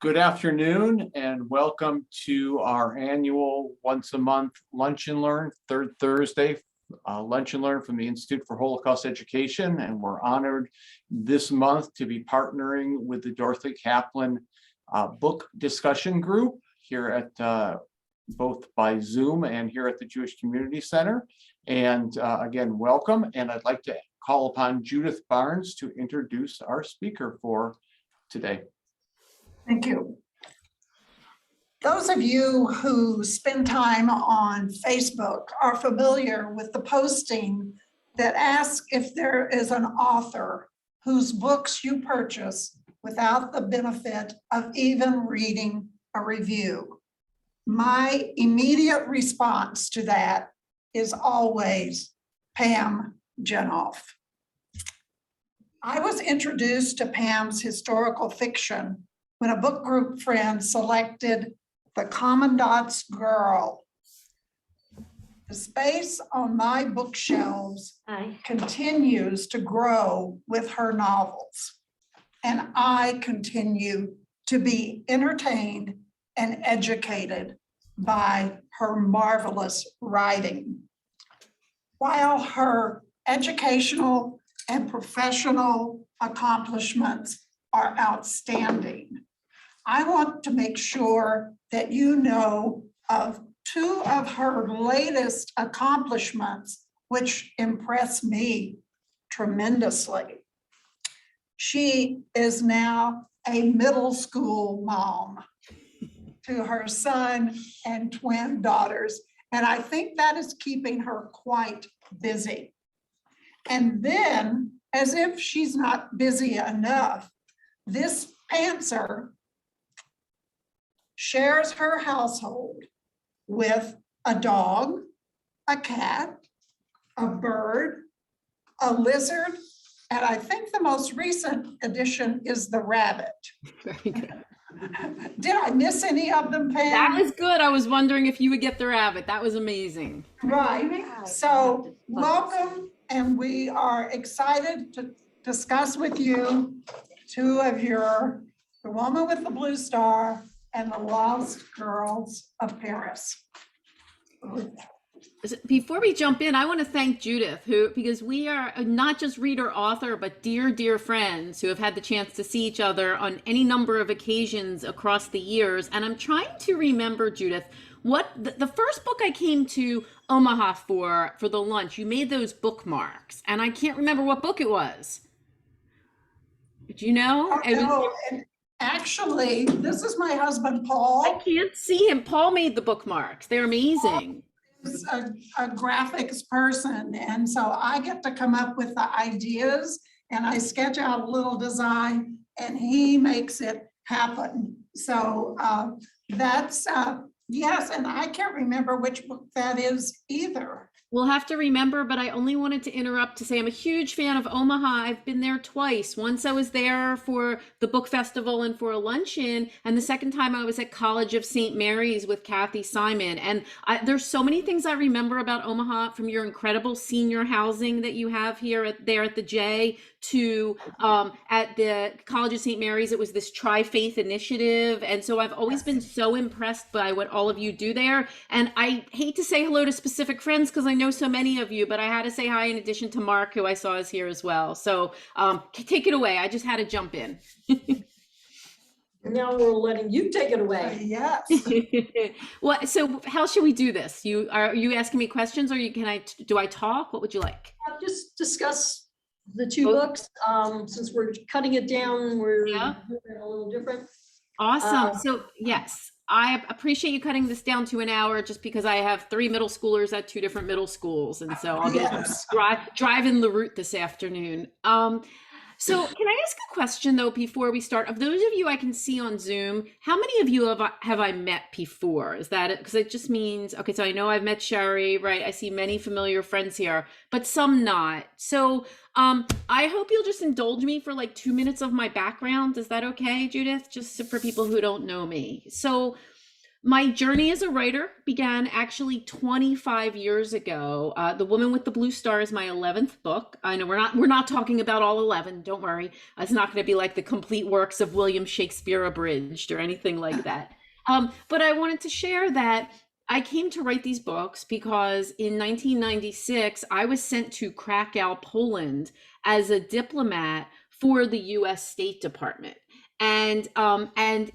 Good afternoon and welcome to our annual once a month Lunch and Learn, third Thursday Lunch and Learn from the Institute for Holocaust Education. And we're honored this month to be partnering with the Dorothy Kaplan book discussion group here at both by Zoom and here at the Jewish Community Center. And again, welcome. And I'd like to call upon Judith Barnes to introduce our speaker for today. Thank you. Those of you who spend time on Facebook are familiar with the posting that asks if there is an author whose books you purchase without the benefit of even reading a review. My immediate response to that is always Pam Jenoff. I was introduced to Pam's historical fiction when a book group friend selected The Commandant's Girl. The space on my bookshelves continues to grow with her novels, and I continue to be entertained and educated by her marvelous writing. While her educational and professional accomplishments are outstanding, I want to make sure that you know of two of her latest accomplishments, which impress me tremendously. She is now a middle school mom to her son and twin daughters, and I think that is keeping her quite busy. And then, as if she's not busy enough, this pantser shares her household with a dog, a cat, a bird, a lizard, and I think the most recent addition is the rabbit. Very good. Did I miss any of them, Pam? That was good. I was wondering if you would get the rabbit. That was amazing. Right. So welcome, and we are excited to discuss with you two of The Woman with the Blue Star and The Lost Girls of Paris. Before we jump in, I want to thank Judith, because we are not just reader author, but dear friends who have had the chance to see each other on any number of occasions across the years. And I'm trying to remember, Judith, what the first book I came to Omaha for the lunch, you made those bookmarks, and I can't remember what book it was. Do you know? Actually, this is my husband, Paul. I can't see him. Paul made the bookmarks. They're amazing. He's a graphics person, and so I get to come up with the ideas, and I sketch out a little design, and he makes it happen. So that's, yes, and I can't remember which book that is either. We'll have to remember, but I only wanted to interrupt to say I'm a huge fan of Omaha. I've been there twice. Once I was there for the book festival and for a luncheon, and the second time I was at College of St. Mary's with Kathy Simon. And there's so many things I remember about Omaha, from your incredible senior housing that you have there at the J, to at the College of St. Mary's, it was this Tri-Faith initiative. And so I've always been so impressed by what all of you do there. And I hate to say hello to specific friends because I know so many of you, but I had to say hi in addition to Mark, who I saw is here as well. So take it away. I just had to jump in. Now we're letting you take it away. Yes. Well, so how should we do this? Are you asking me questions, or do I talk? What would you like? Just discuss the two books. Since we're cutting it down, we're doing it a little different. Awesome. So yes, I appreciate you cutting this down to an hour, just because I have 3 middle schoolers at 2 different middle schools. And so I'll be driving the route this afternoon. So can I ask a question though, before we start? Of those of you I can see on Zoom, how many of you have I met before? Is that it? Because it just means, okay, so I know I've met Sherry, right? I see many familiar friends here, but some not. So I hope you'll just indulge me for like 2 minutes of my background. Is that okay, Judith? Just for people who don't know me. So My journey as a writer began actually 25 years ago. The Woman with the Blue Star is my 11th book. I know we're not talking about all 11. Don't worry. It's not going to be like the complete works of William Shakespeare abridged or anything like that. But I wanted to share that I came to write these books because in 1996, I was sent to Krakow, Poland as a diplomat for the US State Department. And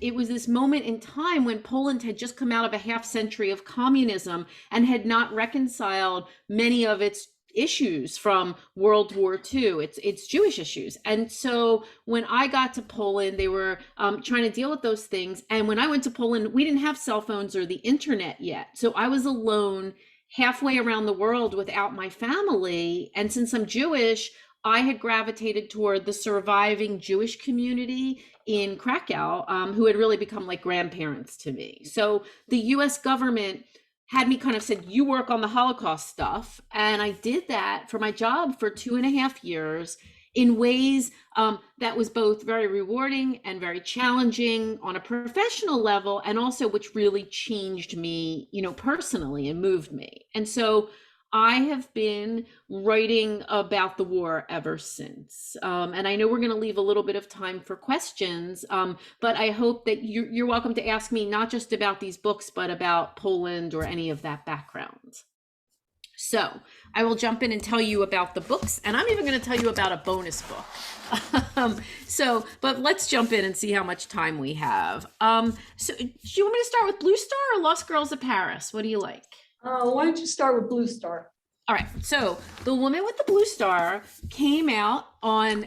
it was this moment in time when Poland had just come out of a half century of communism and had not reconciled many of its issues from World War II, it's Jewish issues. And so when I got to Poland, they were trying to deal with those things. And when I went to Poland, we didn't have cell phones or the internet yet. So I was alone halfway around the world without my family. And since I'm Jewish, I had gravitated toward the surviving Jewish community in Krakow, who had really become like grandparents to me. So the US government had me kind of said, you work on the Holocaust stuff. And I did that for my job for 2.5 years in ways that was both very rewarding and very challenging on a professional level, and also which really changed me, personally and moved me. And so I have been writing about the war ever since. And I know we're going to leave a little bit of time for questions, but I hope that you're welcome to ask me not just about these books, but about Poland or any of that background. So I will jump in and tell you about the books, and I'm even going to tell you about a bonus book. But let's jump in and see how much time we have. So do you want me to start with Blue Star or Lost Girls of Paris? What do you like? Why don't you start with Blue Star? All right, so The Woman with the Blue Star came out on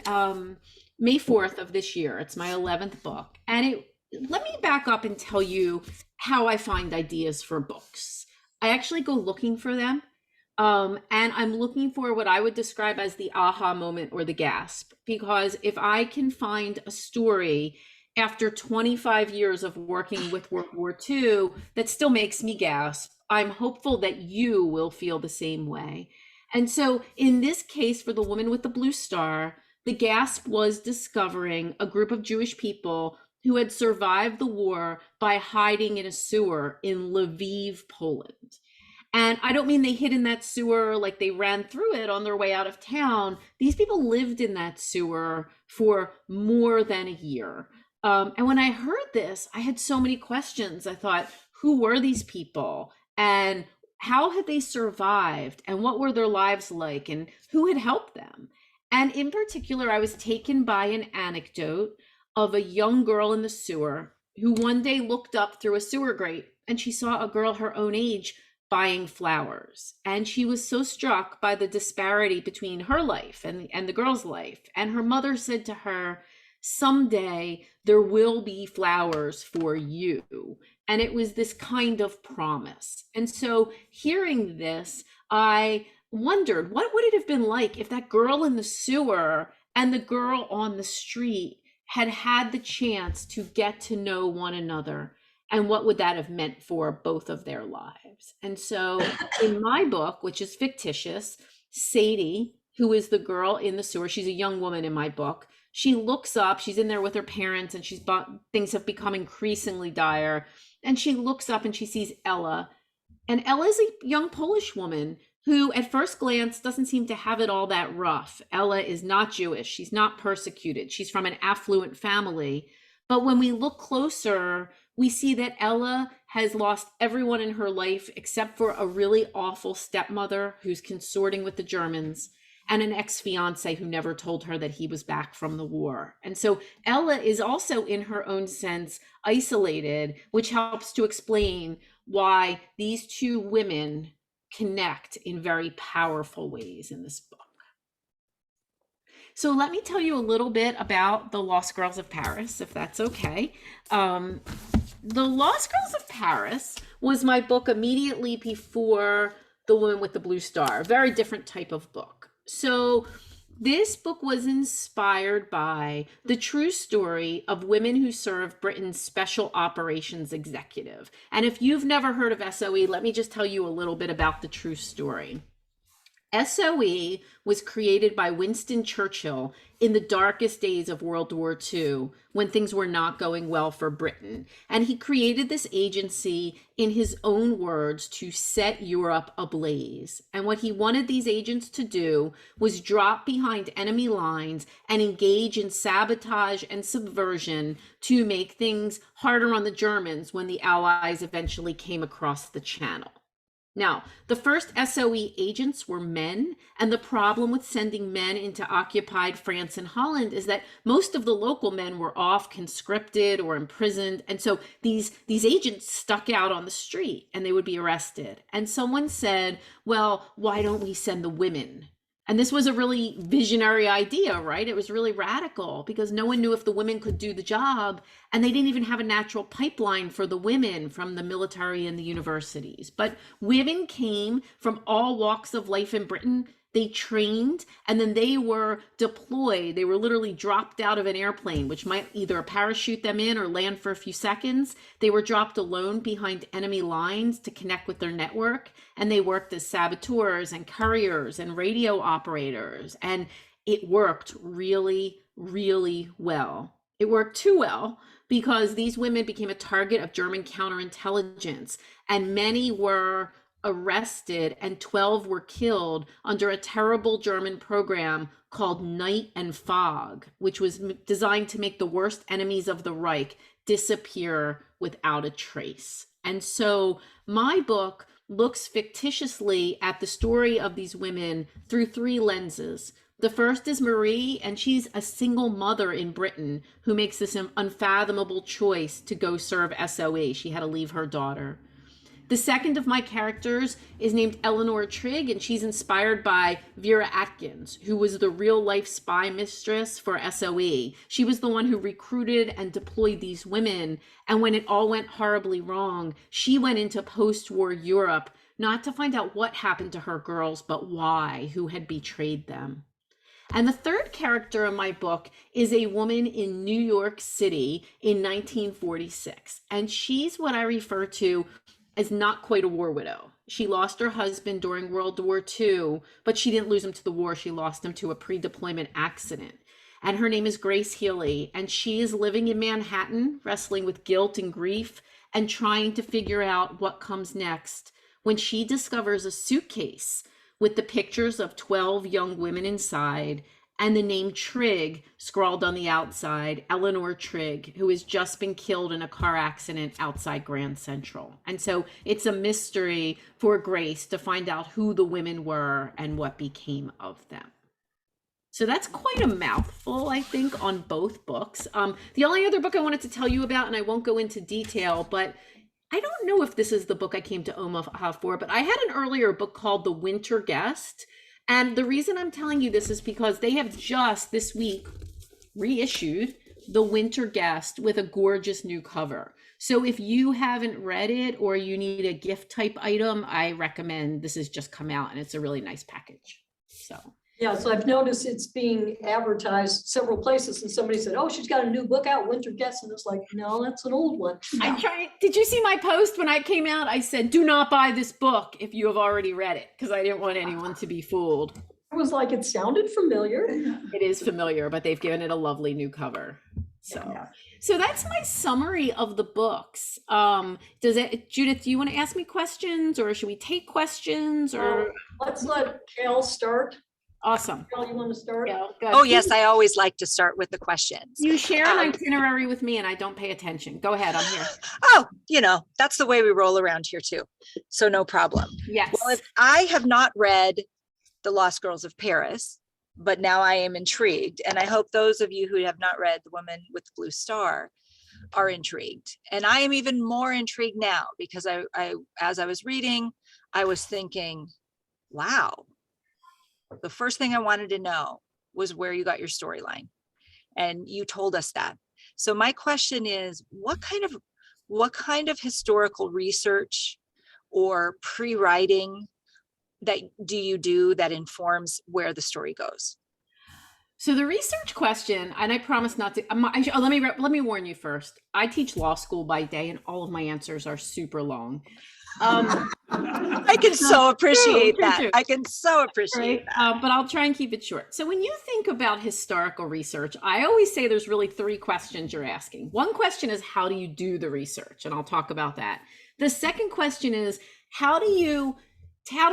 May 4th of this year. It's my 11th book. And let me back up and tell you how I find ideas for books. I actually go looking for them. And I'm looking for what I would describe as the aha moment or the gasp. Because if I can find a story after 25 years of working with World War II that still makes me gasp, I'm hopeful that you will feel the same way. And so in this case, for The Woman with the Blue Star, the gasp was discovering a group of Jewish people who had survived the war by hiding in a sewer in Lviv, Poland. And I don't mean they hid in that sewer like they ran through it on their way out of town. These people lived in that sewer for more than a year. And when I heard this, I had so many questions. I thought, who were these people? And how had they survived? And what were their lives like? And who had helped them? And in particular, I was taken by an anecdote of a young girl in the sewer who one day looked up through a sewer grate and she saw a girl her own age buying flowers. And she was so struck by the disparity between her life and the girl's life. And her mother said to her, someday there will be flowers for you. And it was this kind of promise. And so hearing this, I wondered, what would it have been like if that girl in the sewer and the girl on the street had had the chance to get to know one another? And what would that have meant for both of their lives? And so in my book, which is fictitious, Sadie, who is the girl in the sewer, she's a young woman in my book. She looks up, she's in there with her parents, and things have become increasingly dire. And she looks up and she sees Ella. And Ella is a young Polish woman who at first glance doesn't seem to have it all that rough. Ella is not Jewish. She's not persecuted. She's from an affluent family. But when we look closer, we see that Ella has lost everyone in her life except for a really awful stepmother who's consorting with the Germans and an ex-fiance who never told her that he was back from the war. And so Ella is also, in her own sense, isolated, which helps to explain why these two women connect in very powerful ways in this book. So let me tell you a little bit about The Lost Girls of Paris, if that's okay. The Lost Girls of Paris was my book immediately before The Woman with the Blue Star, a very different type of book. So this book was inspired by the true story of women who served Britain's Special Operations Executive. And if you've never heard of SOE, let me just tell you a little bit about the true story. SOE was created by Winston Churchill in the darkest days of World War II, when things were not going well for Britain. And he created this agency, in his own words, to set Europe ablaze. And what he wanted these agents to do was drop behind enemy lines and engage in sabotage and subversion to make things harder on the Germans when the Allies eventually came across the Channel. Now, the first SOE agents were men, and the problem with sending men into occupied France and Holland is that most of the local men were off conscripted or imprisoned, and so these agents stuck out on the street and they would be arrested. And someone said, well, why don't we send the women? And this was a really visionary idea, right? It was really radical because no one knew if the women could do the job, and they didn't even have a natural pipeline for the women from the military and the universities. But women came from all walks of life in Britain. They trained, and then they were deployed. They were literally dropped out of an airplane, which might either parachute them in or land for a few seconds. They were dropped alone behind enemy lines to connect with their network, and they worked as saboteurs and couriers and radio operators, and it worked really, really well. It worked too well because these women became a target of German counterintelligence, and many were arrested and 12 were killed under a terrible German program called Night and Fog, which was designed to make the worst enemies of the Reich disappear without a trace. And so my book looks fictitiously at the story of these women through three lenses. The first is Marie, and she's a single mother in Britain who makes this unfathomable choice to go serve SOE. She had to leave her daughter. The second of my characters is named Eleanor Trigg, and she's inspired by Vera Atkins, who was the real-life spy mistress for SOE. She was the one who recruited and deployed these women, and when it all went horribly wrong, she went into post-war Europe, not to find out what happened to her girls, but why, who had betrayed them. And the third character in my book is a woman in New York City in 1946, and she's what I refer to as not quite a war widow. She lost her husband during World War II, but she didn't lose him to the war. She lost him to a pre-deployment accident. And her name is Grace Healy, and she is living in Manhattan, wrestling with guilt and grief and trying to figure out what comes next when she discovers a suitcase with the pictures of 12 young women inside and the name Trigg scrawled on the outside, Eleanor Trigg, who has just been killed in a car accident outside Grand Central. And so it's a mystery for Grace to find out who the women were and what became of them. So that's quite a mouthful, I think, on both books. The only other book I wanted to tell you about, and I won't go into detail, but I don't know if this is the book I came to Omaha for, but I had an earlier book called The Winter Guest. And the reason I'm telling you this is because they have just this week reissued The Winter Guest with a gorgeous new cover. So if you haven't read it or you need a gift type item, I recommend this has just come out and it's a really nice package. So. Yeah, so I've noticed it's being advertised several places and somebody said, oh, she's got a new book out, Winter Guest. And it's like, no, that's an old one. I tried. Did you see my post when I came out? I said, do not buy this book if you have already read it, because I didn't want anyone to be fooled. It was like, it sounded familiar. It is familiar, but they've given it a lovely new cover. So that's my summary of the books. Judith, do you want to ask me questions, or should we take questions, or? Let's let Cal start. Awesome. Cal, you want to start? Yeah, oh, yes, I always like to start with the questions. You share an itinerary with me and I don't pay attention. Go ahead, I'm here. Oh, that's the way we roll around here too. So no problem. Yes. Well, if I have not read The Lost Girls of Paris, but now I am intrigued. And I hope those of you who have not read The Woman with the Blue Star are intrigued. And I am even more intrigued now because I as I was reading, I was thinking, wow. The first thing I wanted to know was where you got your storyline, and you told us that. So my question is, what kind of historical research or pre-writing that do you do that informs where the story goes? So the research question, and I promise not to, let me warn you first. I teach law school by day and all of my answers are super long. I can so appreciate true, that. true. I can so appreciate Right? that. But I'll try and keep it short. So when you think about historical research, I always say there's really three questions you're asking. One question is, how do you do the research? And I'll talk about that. The second question is, how do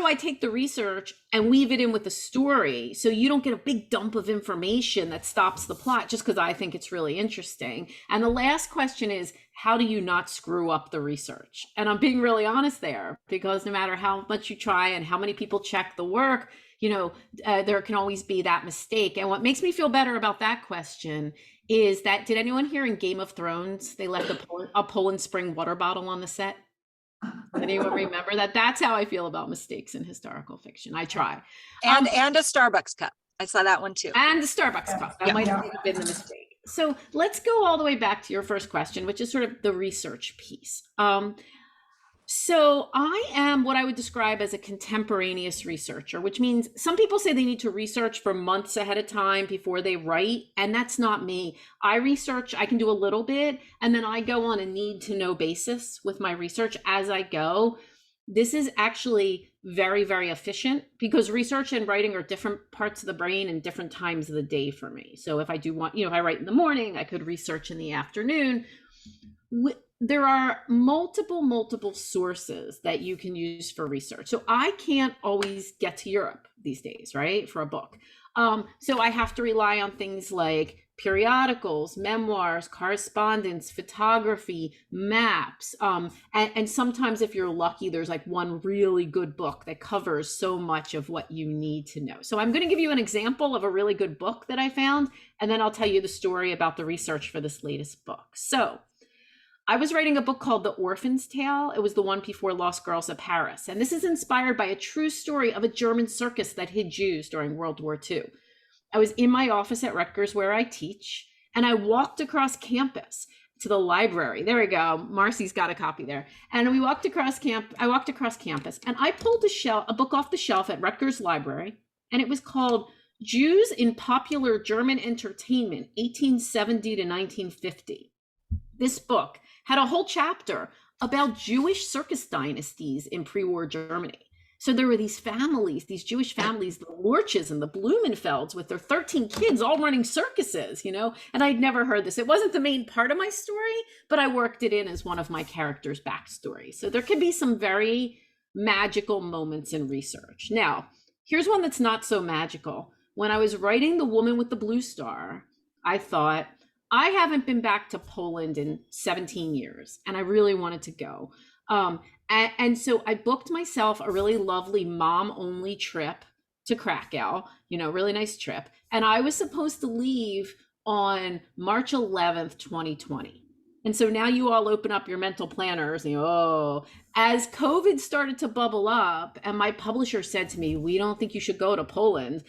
I take the research and weave it in with the story so you don't get a big dump of information that stops the plot just because I think it's really interesting? And the last question is, how do you not screw up the research? And I'm being really honest there, because no matter how much you try and how many people check the work, there can always be that mistake. And what makes me feel better about that question is that, did anyone here in Game of Thrones, they left a Poland Spring water bottle on the set? Anyone remember that? That's how I feel about mistakes in historical fiction. I try. And a Starbucks cup. I saw that one too. And the Starbucks cup. That might have been the mistake. So let's go all the way back to your first question, which is sort of the research piece. So I am what I would describe as a contemporaneous researcher, which means some people say they need to research for months ahead of time before they write, and that's not me. I research, I can do a little bit, and then I go on a need to know basis with my research as I go. This is actually very, very efficient because research and writing are different parts of the brain and different times of the day for me. So if I do want, if I write in the morning, I could research in the afternoon. There are multiple sources that you can use for research. So I can't always get to Europe these days, right, for a book. So I have to rely on things like periodicals, memoirs, correspondence, photography, maps. And sometimes if you're lucky, there's like one really good book that covers so much of what you need to know. So I'm going to give you an example of a really good book that I found, and then I'll tell you the story about the research for this latest book. So I was writing a book called The Orphan's Tale. It was the one before Lost Girls of Paris. And this is inspired by a true story of a German circus that hid Jews during World War II. I was in my office at Rutgers where I teach, and I walked across campus to the library. There we go. Marcy's got a copy there. And I walked across campus, and I pulled a book off the shelf at Rutgers Library, and it was called Jews in Popular German Entertainment, 1870 to 1950. This book had a whole chapter about Jewish circus dynasties in pre-war Germany. So there were these families, these Jewish families, the Lorches and the Blumenfelds with their 13 kids all running circuses, and I'd never heard this. It wasn't the main part of my story, but I worked it in as one of my characters' backstory. So there could be some very magical moments in research. Now, here's one that's not so magical. When I was writing The Woman with the Blue Star, I thought, I haven't been back to Poland in 17 years, and I really wanted to go. And so I booked myself a really lovely mom-only trip to Krakow, really nice trip. And I was supposed to leave on March 11th, 2020. And so now you all open up your mental planners and as COVID started to bubble up and my publisher said to me, we don't think you should go to Poland.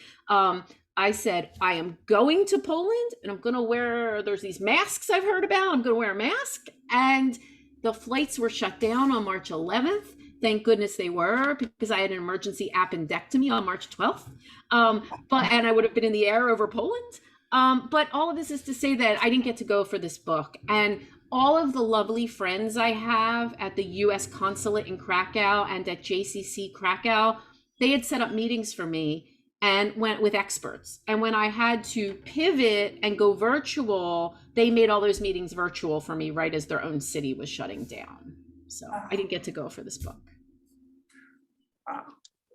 I said, I am going to Poland and I'm going to there's these masks I've heard about. I'm going to wear a mask. And the flights were shut down on March 11th. Thank goodness they were, because I had an emergency appendectomy on March 12th. And I would have been in the air over Poland. But all of this is to say that I didn't get to go for this book. And all of the lovely friends I have at the US consulate in Krakow and at JCC Krakow, they had set up meetings for me and went with experts. And when I had to pivot and go virtual, they made all those meetings virtual for me right as their own city was shutting down. So I didn't get to go for this book.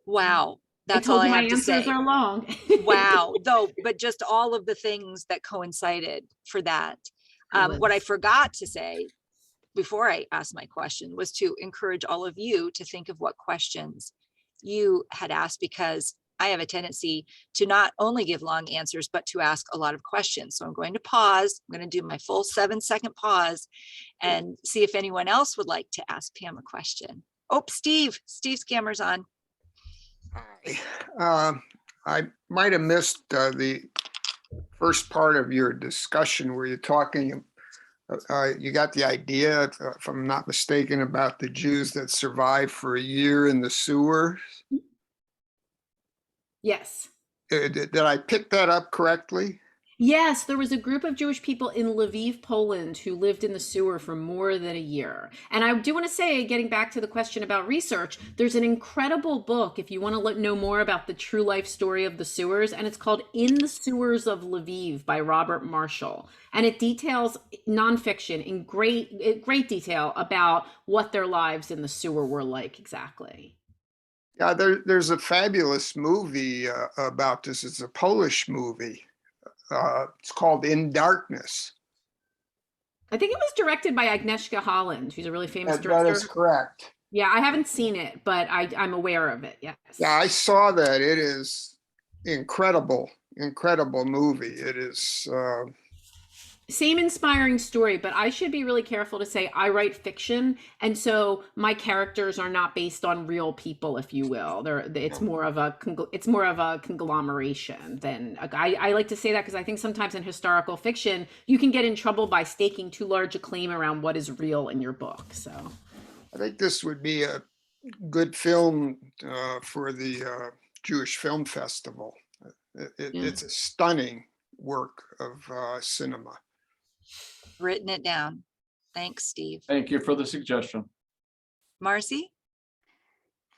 Wow. That's all I have to say. My answers are long. Wow. But just all of the things that coincided for that. What I forgot to say before I asked my question was to encourage all of you to think of what questions you had asked, because I have a tendency to not only give long answers, but to ask a lot of questions. So I'm going to pause. I'm going to do my full 7-second pause and see if anyone else would like to ask Pam a question. Oh, Steve's camera's on. I might have missed the first part of your discussion where you're talking, you got the idea, if I'm not mistaken, about the Jews that survived for a year in the sewers. Yes. Did I pick that up correctly? Yes, there was a group of Jewish people in Lviv, Poland, who lived in the sewer for more than a year. And I do want to say, getting back to the question about research, there's an incredible book if you want to know more about the true life story of the sewers, and it's called In the Sewers of Lviv by Robert Marshall. And it details nonfiction in great detail about what their lives in the sewer were like exactly. Yeah, there's a fabulous movie about this. It's a Polish movie. It's called In Darkness. I think it was directed by Agnieszka Holland, who's a really famous That director. is correct. Yeah, I haven't seen it, but I'm aware of it. Yes. Yeah, I saw that. It is incredible movie. It is. Same inspiring story, but I should be really careful to say I write fiction, and so my characters are not based on real people, if you will. It's more of a conglomeration than I like to say that because I think sometimes in historical fiction you can get in trouble by staking too large a claim around what is real in your book. So I think this would be a good film for the Jewish Film Festival. It's a stunning work of cinema. Written it down. Thanks, Steve. Thank you for the suggestion. Marcy?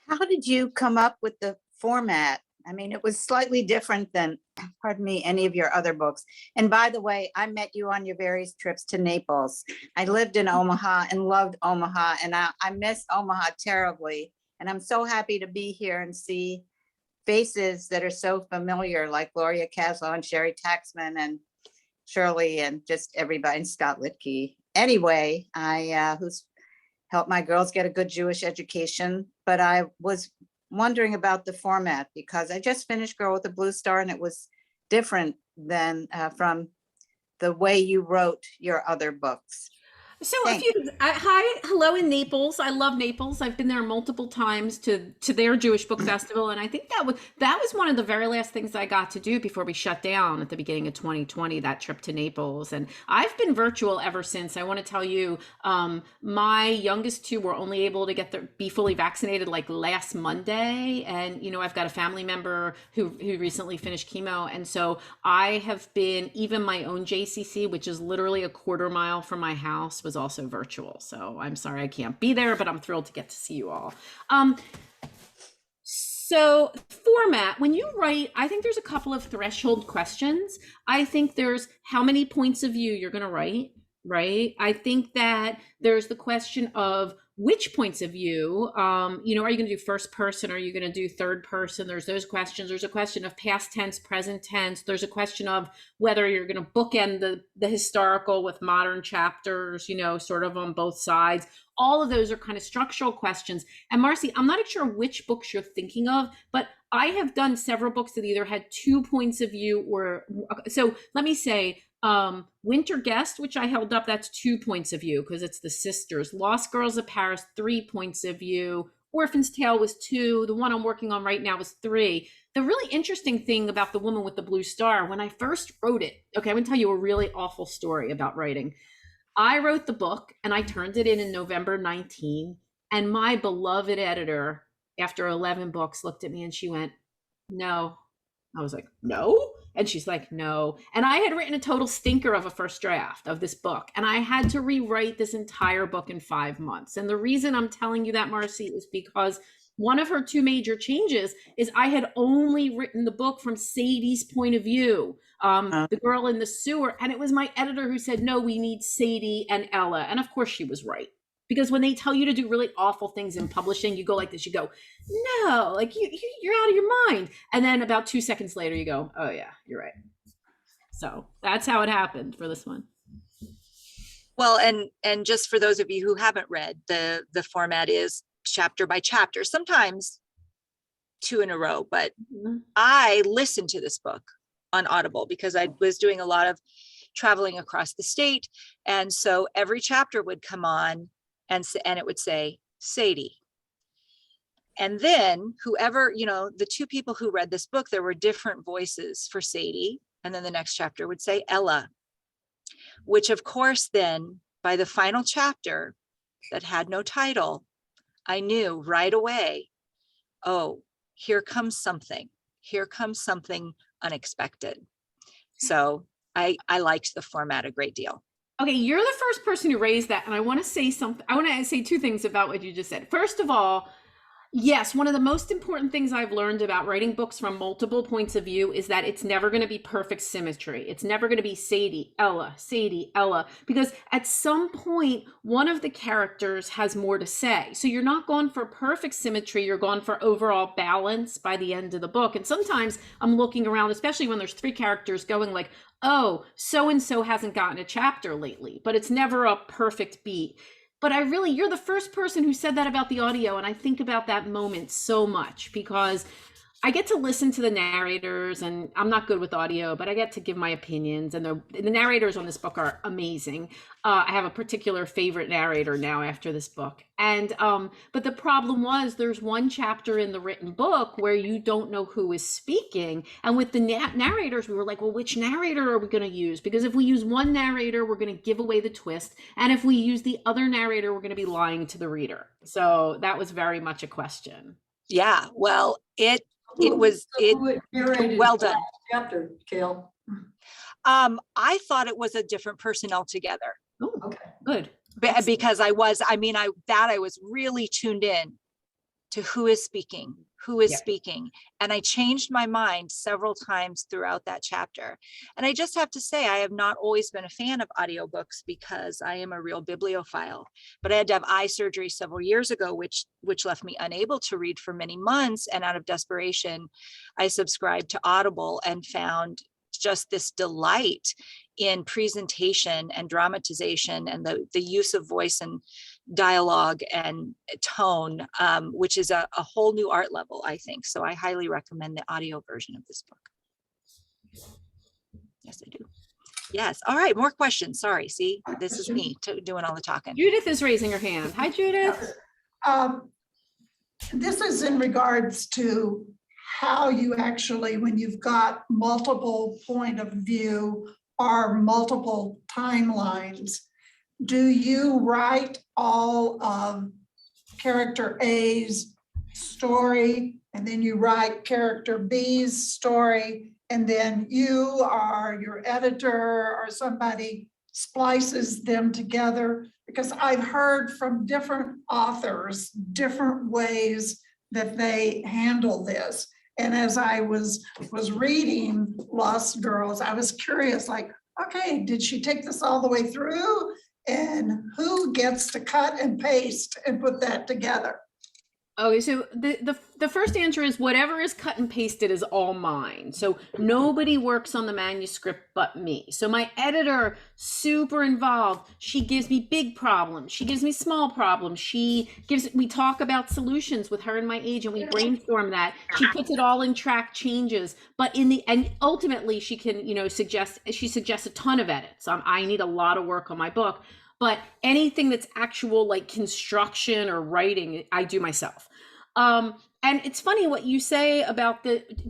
How did you come up with the format? I mean, it was slightly different than, pardon me, any of your other books. And by the way, I met you on your various trips to Naples. I lived in Omaha and loved Omaha, and I miss Omaha terribly. And I'm so happy to be here and see faces that are so familiar, like Gloria Caslow and Sherry Taxman and Shirley and just everybody, and Scott Litke. Anyway, I who's helped my girls get a good Jewish education, but I was wondering about the format because I just finished Girl with a Blue Star and it was different than from the way you wrote your other books. So hello in Naples. I love Naples. I've been there multiple times to their Jewish Book Festival, and I think that was one of the very last things I got to do before we shut down at the beginning of 2020. That trip to Naples, and I've been virtual ever since. I want to tell you, my youngest two were only able to be fully vaccinated like last Monday, and I've got a family member who recently finished chemo, and so I have been, even my own JCC, which is literally a quarter mile from my house, was also virtual. So I'm sorry I can't be there, but I'm thrilled to get to see you all. So format, when you write, I think there's a couple of threshold questions. I think there's how many points of view you're going to write, right? I think that there's the question of which points of view, are you going to do first person? Are you going to do third person? There's those questions. There's a question of past tense, present tense. There's a question of whether you're going to bookend the historical with modern chapters, sort of on both sides. All of those are kind of structural questions. And Marcy, I'm not sure which books you're thinking of, but I have done several books that either had 2 points of view or, so let me say, Winter Guest, which I held up, that's 2 points of view because it's the sisters. Lost Girls of Paris, 3 points of view. Orphan's Tale was 2. The one I'm working on right now is 3. The really interesting thing about The Woman with the Blue Star, when I first wrote it, okay, I'm gonna tell you a really awful story about writing. I wrote the book and I turned it in November 19, and my beloved editor, after 11 books, looked at me and she went, "No." I was like, "No?" And she's like, "No." And I had written a total stinker of a first draft of this book, and I had to rewrite this entire book in 5 months. And the reason I'm telling you that, Marcy, is because one of her 2 major changes is I had only written the book from Sadie's point of view, the girl in the sewer. And it was my editor who said, "No, we need Sadie and Ella." And of course she was right. Because when they tell you to do really awful things in publishing, you go like this, you go, "No, like you're out of your mind." And then about 2 seconds later, you go, "Oh yeah, you're right." So that's how it happened for this one. Well, and just for those of you who haven't read, the format is chapter by chapter, sometimes 2 in a row, but I listened to this book on Audible because I was doing a lot of traveling across the state. And so every chapter would come on and it would say, Sadie. And then whoever, the 2 people who read this book, there were different voices for Sadie. And then the next chapter would say Ella, which of course then by the final chapter that had no title, I knew right away, oh, here comes something unexpected. So I liked the format a great deal. Okay, you're the first person who raised that, and I want to say something. I want to say two things about what you just said. First of all, yes, one of the most important things I've learned about writing books from multiple points of view is that it's never going to be perfect symmetry. It's never going to be Sadie, Ella, because at some point, one of the characters has more to say. So you're not going for perfect symmetry, you're going for overall balance by the end of the book. And sometimes I'm looking around, especially when there's three characters going like, oh, so-and-so hasn't gotten a chapter lately, but it's never a perfect beat. But you're the first person who said that about the audio. And I think about that moment so much because I get to listen to the narrators, and I'm not good with audio, but I get to give my opinions. And the narrators on this book are amazing. I have a particular favorite narrator now after this book. And but the problem was there's one chapter in the written book where you don't know who is speaking. And with the narrators, we were like, well, which narrator are we going to use? Because if we use one narrator, we're going to give away the twist. And if we use the other narrator, we're going to be lying to the reader. So that was very much a question. Yeah, well, it was narrated well the done. last chapter, Kale. I thought it was a different person altogether. Oh, Okay. good. Because I was really tuned in to who is speaking, and I changed my mind several times throughout that chapter. And I just have to say, I have not always been a fan of audiobooks because I am a real bibliophile, but I had to have eye surgery several years ago, which left me unable to read for many months. And out of desperation, I subscribed to Audible and found just this delight in presentation and dramatization and the use of voice and dialogue and tone, which is a whole new art level, I think. So I highly recommend the audio version of this book. Yes, I do. Yes. All right. More questions. Sorry. See, this is me doing all the talking. Judith is raising her hand. Hi, Judith. This is in regards to how you actually, when you've got multiple point of view or multiple timelines, do you write all of character A's story and then you write character B's story, and then you or your editor or somebody splices them together? Because I've heard from different authors, different ways that they handle this. And as I was reading Lost Girls, I was curious, like, okay, did she take this all the way through? And who gets to cut and paste and put that together? Okay, so the first answer is whatever is cut and pasted is all mine. So nobody works on the manuscript but me. So my editor, super involved. She gives me big problems. She gives me small problems. We talk about solutions with her and my agent. We brainstorm that. She puts it all in track changes. But in the end, ultimately, she can, suggests a ton of edits. I need a lot of work on my book. But anything that's actual like construction or writing, I do myself. And it's funny what you say about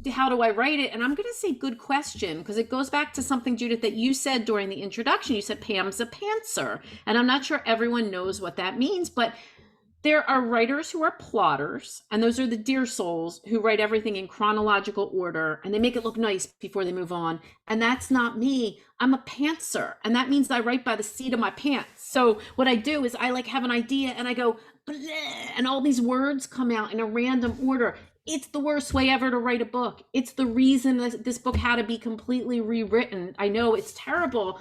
how do I write it? And I'm going to say good question, because it goes back to something, Judith, that you said during the introduction. You said Pam's a pantser. And I'm not sure everyone knows what that means, but there are writers who are plotters, and those are the dear souls who write everything in chronological order, and they make it look nice before they move on. And that's not me. I'm a pantser, and that means I write by the seat of my pants. So what I do is I have an idea, and I go, bleh, and all these words come out in a random order. It's the worst way ever to write a book. It's the reason that this book had to be completely rewritten. I know it's terrible,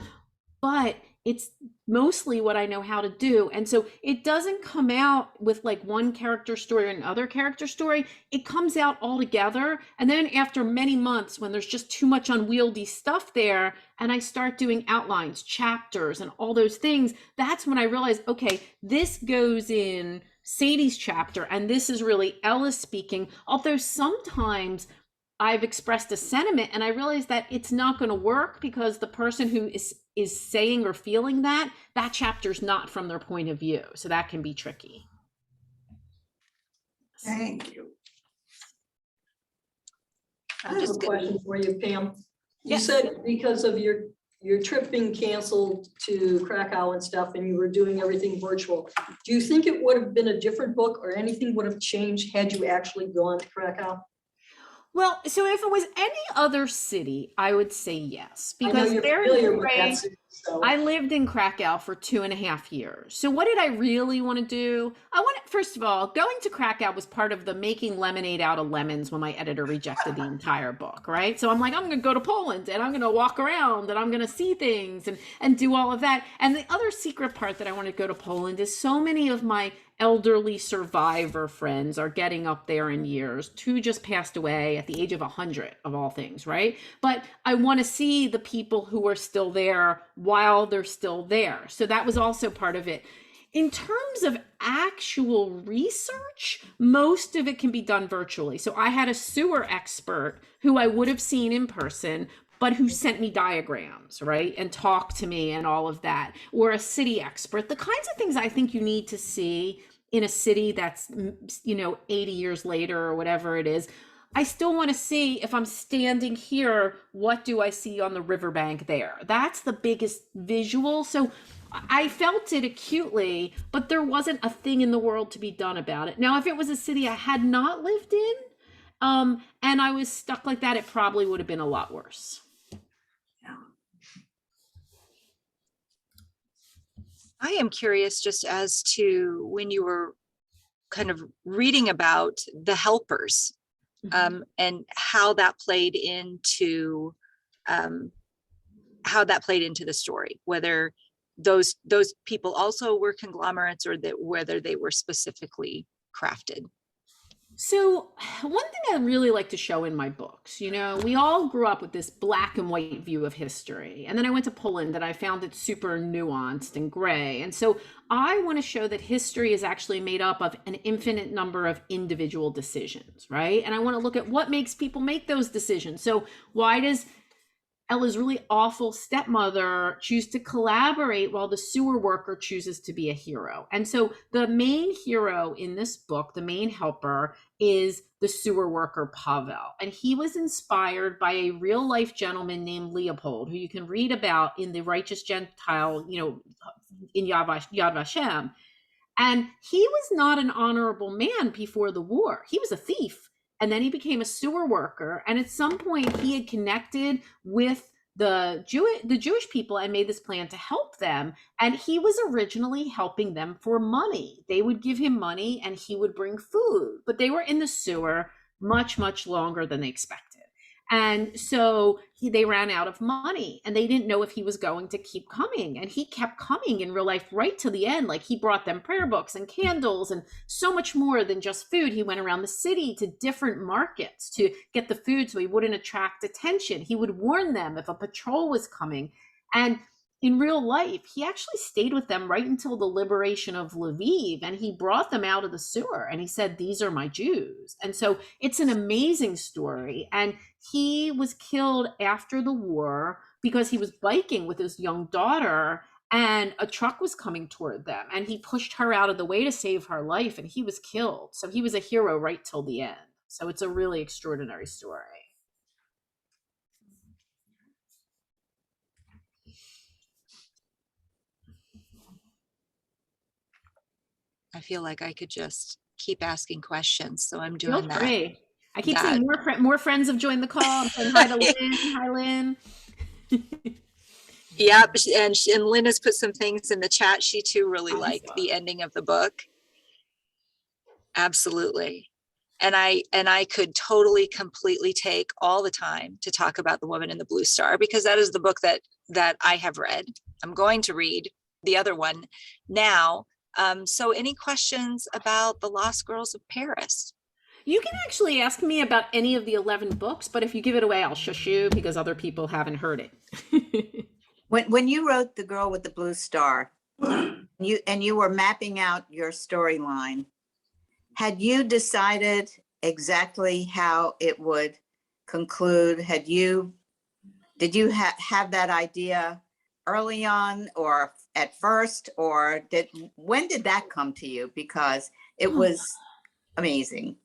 but it's mostly what I know how to do. And so it doesn't come out with like one character story or another character story. It comes out all together. And then after many months, when there's just too much unwieldy stuff there, and I start doing outlines, chapters, and all those things, that's when I realize, okay, this goes in Sadie's chapter, and this is really Ella speaking. Although sometimes I've expressed a sentiment and I realize that it's not going to work because the person who is saying or feeling that chapter's not from their point of view. So that can be tricky. Thank you. I have a question for you, Pam. You Yes. said because of your trip being canceled to Krakow and stuff, and you were doing everything virtual, do you think it would have been a different book or anything would have changed had you actually gone to Krakow? Well, so if it was any other city, I would say yes, I know because you're there familiar in with that Gray, city, so. I lived in Krakow for 2.5 years. So what did I really want to do? I wanted, first of all, going to Krakow was part of the making lemonade out of lemons when my editor rejected the entire book, right? So I'm like, I'm going to go to Poland and I'm going to walk around and I'm going to see things and do all of that. And the other secret part that I want to go to Poland is so many of my elderly survivor friends are getting up there in years. 2 just passed away at the age of 100 of all things, right? But I want to see the people who are still there while they're still there. So that was also part of it. In terms of actual research, most of it can be done virtually. So I had a sewer expert who I would have seen in person, but who sent me diagrams, right? And talked to me and all of that, or a city expert. The kinds of things I think you need to see in a city that's, 80 years later or whatever it is. I still want to see, if I'm standing here, what do I see on the riverbank there? That's the biggest visual. So I felt it acutely, but there wasn't a thing in the world to be done about it. Now, if it was a city I had not lived in, and I was stuck like that, it probably would have been a lot worse. I am curious just as to when you were kind of reading about the helpers, and how that played into the story, whether those people also were conglomerates or that whether they were specifically crafted. So one thing I really like to show in my books, we all grew up with this black and white view of history. And then I went to Poland and I found it super nuanced and gray. And so I want to show that history is actually made up of an infinite number of individual decisions, right? And I want to look at what makes people make those decisions. So why does Ella's really awful stepmother choose to collaborate while the sewer worker chooses to be a hero? And so the main hero in this book, the main helper, is the sewer worker Pavel. And he was inspired by a real life gentleman named Leopold, who you can read about in The Righteous Gentile, in Yad Vashem. And he was not an honorable man before the war. He was a thief. And then he became a sewer worker. And at some point he had connected with the Jewish people and made this plan to help them. And he was originally helping them for money. They would give him money and he would bring food, but they were in the sewer much, much longer than they expected. And so they ran out of money and they didn't know if he was going to keep coming. And he kept coming in real life right to the end. Like, he brought them prayer books and candles and so much more than just food. He went around the city to different markets to get the food so he wouldn't attract attention. He would warn them if a patrol was coming. And in real life, he actually stayed with them right until the liberation of Lviv, and he brought them out of the sewer and he said, "These are my Jews." And so it's an amazing story. And he was killed after the war because he was biking with his young daughter and a truck was coming toward them and he pushed her out of the way to save her life and he was killed. So he was a hero right till the end. So it's a really extraordinary story. I feel like I could just keep asking questions, so I'm doing Feel that. free. I keep saying more friends have joined the call. I'm saying hi to Lynn. Hi, Lynn. Yeah, and Lynn has put some things in the chat. She too really Awesome. liked the ending of the book. Absolutely. And I could totally, completely take all the time to talk about The Woman in the Blue Star, because that is the book that I have read. I'm going to read the other one now. So any questions about The Lost Girls of Paris? You can actually ask me about any of the 11 books, but if you give it away, I'll shush you because other people haven't heard it. When you wrote The Girl with the Blue Star, you were mapping out your storyline, had you decided exactly how it would conclude? Did you have that idea early on or at first, or when did that come to you? Because it was amazing.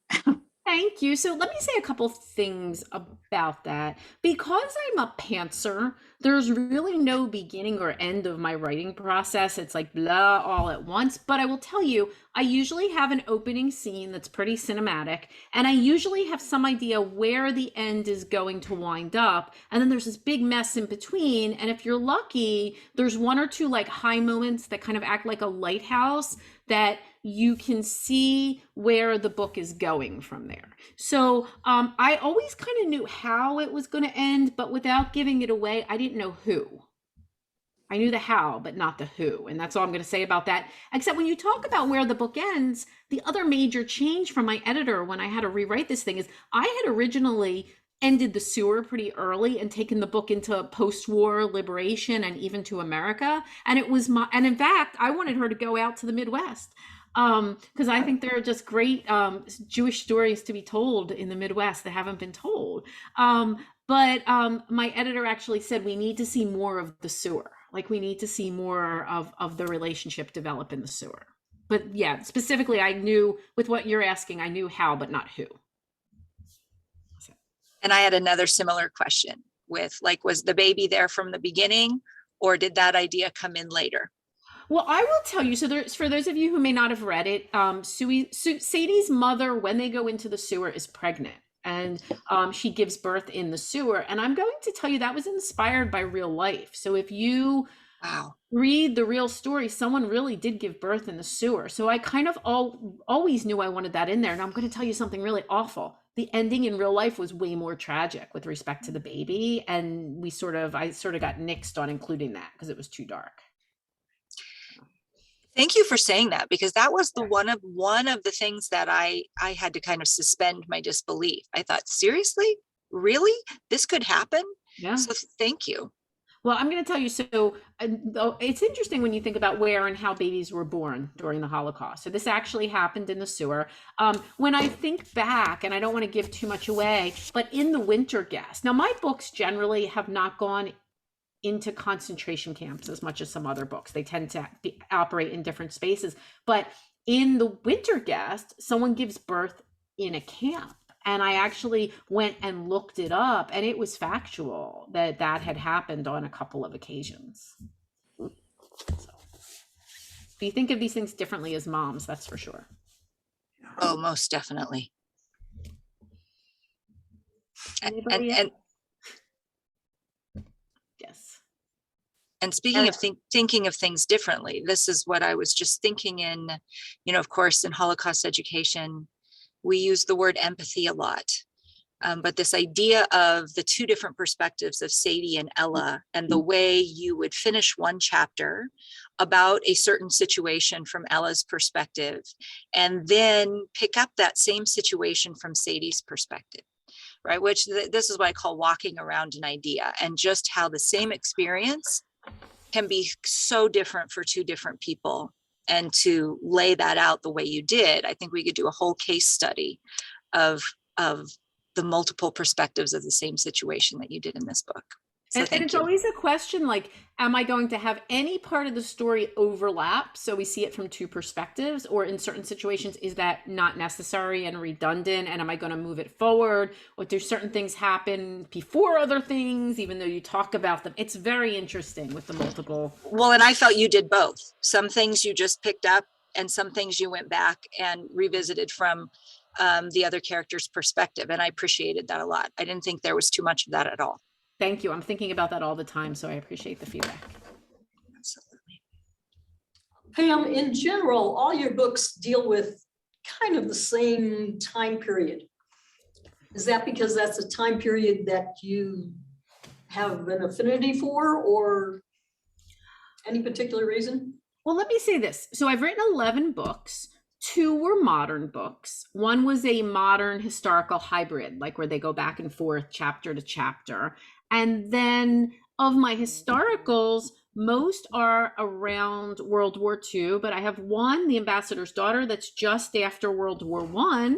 Thank you. So let me say a couple things about that. Because I'm a pantser, There's really no beginning or end of my writing process. It's like blah all at once. But I will tell you, I usually have an opening scene that's pretty cinematic, and I usually have some idea where the end is going to wind up. And then there's this big mess in between. And if you're lucky, there's one or two like high moments that kind of act like a lighthouse that you can see where the book is going from there. So I always kind of knew how it was going to end, but without giving it away, I didn't know who. I knew the how, but not the who. And that's all I'm going to say about that. Except when you talk about where the book ends, the other major change from my editor when I had to rewrite this thing is I had originally ended the sewer pretty early and taken the book into post-war liberation and even to America. And it was and in fact, I wanted her to go out to the Midwest because I think there are just great Jewish stories to be told in the Midwest that haven't been told. But my editor actually said, we need to see more of the sewer. Like we need to see more of the relationship develop in the sewer. But yeah, specifically, I knew with what you're asking, I knew how, but not who. And I had another similar question with like, was the baby there from the beginning, or did that idea come in later? Well, I will tell you, so there's, for those of you who may not have read it, Sadie's mother, when they go into the sewer, is pregnant, and she gives birth in the sewer. And I'm going to tell you that was inspired by real life. So if you read the real story, someone really did give birth in the sewer. So I kind of always knew I wanted that in there. And I'm going to tell you something really awful. The ending in real life was way more tragic with respect to the baby. And I sort of got nixed on including that because it was too dark. Thank you for saying that, because that was the one of the things that I had to kind of suspend my disbelief. I thought, seriously, really, this could happen? Yeah. So thank you. Well, I'm going to tell you, so it's interesting when you think about where and how babies were born during the Holocaust. So this actually happened in the sewer. When I think back, and I don't want to give too much away, but in the Winter Guest. Now, my books generally have not gone into concentration camps as much as some other books. They tend to operate in different spaces. But in the Winter Guest, someone gives birth in a camp. And I actually went and looked it up, and it was factual that that had happened on a couple of occasions. So we think of these things differently as moms, that's for sure. Oh, most definitely. Anybody And yes. And speaking of thinking of things differently, this is what I was just thinking in, of course, in Holocaust education, we use the word empathy a lot. But this idea of the two different perspectives of Sadie and Ella, and the way you would finish one chapter about a certain situation from Ella's perspective, and then pick up that same situation from Sadie's perspective, right? Which this is what I call walking around an idea, and just how the same experience can be so different for two different people. And to lay that out the way you did, I think we could do a whole case study of the multiple perspectives of the same situation that you did in this book. So and it's always a question like, am I going to have any part of the story overlap so we see it from two perspectives, or in certain situations, is that not necessary and redundant? And am I going to move it forward? Or do certain things happen before other things, even though you talk about them? It's very interesting with the multiple. Well, and I felt you did both. Some things you just picked up, and some things you went back and revisited from the other character's perspective. And I appreciated that a lot. I didn't think there was too much of that at all. Thank you. I'm thinking about that all the time, so I appreciate the feedback. Absolutely. Pam, in general, all your books deal with kind of the same time period. Is that because that's a time period that you have an affinity for, or any particular reason? Well, let me say this. So I've written 11 books. 2 were modern books. 1 was a modern historical hybrid, like where they go back and forth chapter to chapter. And then of my historicals, most are around World War II, but I have 1, The Ambassador's Daughter, that's just after World War I.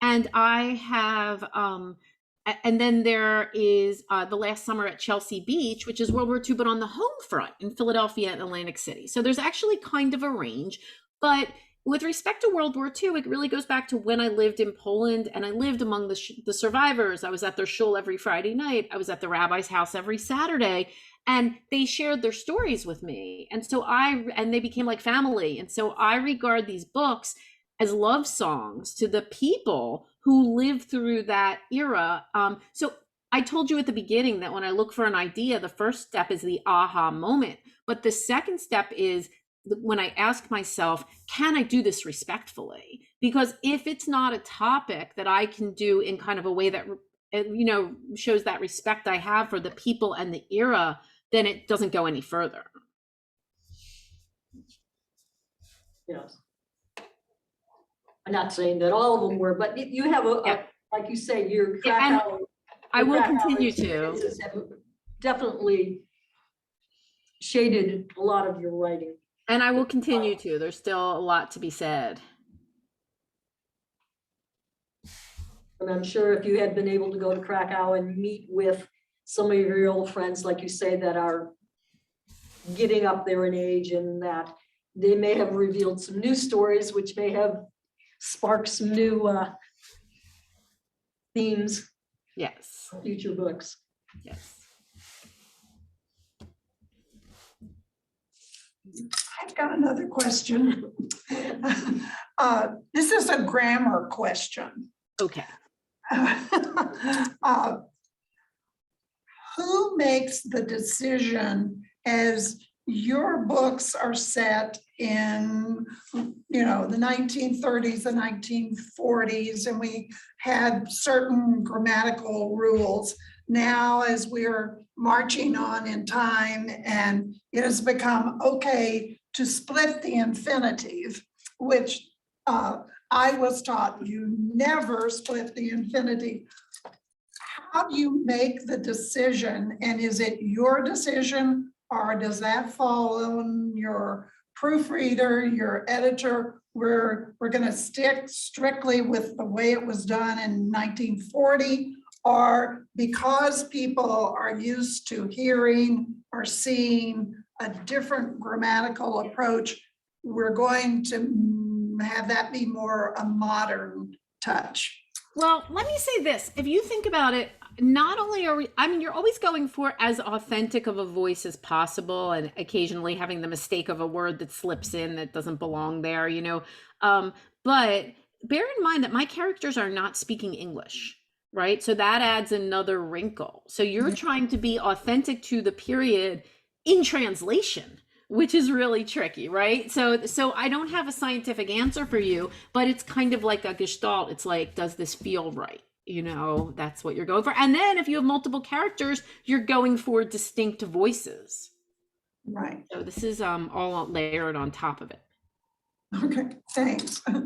And I have, and then there is The Last Summer at Chelsea Beach, which is World War II, but on the home front in Philadelphia and Atlantic City. So there's actually kind of a range, but with respect to World War II, it really goes back to when I lived in Poland, and I lived among the survivors. I was at their shul every Friday night. I was at the rabbi's house every Saturday, and they shared their stories with me. And so and they became like family. And so I regard these books as love songs to the people who lived through that era. So I told you at the beginning that when I look for an idea, the first step is the aha moment. But the second step is when I ask myself, can I do this respectfully? Because if it's not a topic that I can do in kind of a way that, shows that respect I have for the people and the era, then it doesn't go any further. Yes. I'm not saying that all of them were, but you have like you say, your Krakow. I will continue to. Have definitely shaded a lot of your writing. And I will continue to. There's still a lot to be said. And I'm sure if you had been able to go to Krakow and meet with some of your old friends, like you say, that are getting up there in age, and that they may have revealed some new stories, which may have sparked some new themes. Yes. For future books. Yes. I've got another question. This is a grammar question. Okay. Who makes the decision, as your books are set in, the 1930s and 1940s, and we had certain grammatical rules. Now, as we're marching on in time, and it has become okay to split the infinitive, which I was taught you never split the infinitive. How do you make the decision, and is it your decision, or does that fall on your proofreader, your editor? We're going to stick strictly with the way it was done in 1940, or because people are used to hearing or seeing a different grammatical approach, we're going to have that be more a modern touch? Well, let me say this. If you think about it, not only are we, you're always going for as authentic of a voice as possible, and occasionally having the mistake of a word that slips in that doesn't belong there, but bear in mind that my characters are not speaking English, right? So that adds another wrinkle. So you're trying to be authentic to the period in translation, which is really tricky, right? So I don't have a scientific answer for you, but it's kind of like a gestalt. It's like, does this feel right? That's what you're going for. And then if you have multiple characters, you're going for distinct voices. Right. So this is all layered on top of it. Okay, thanks. I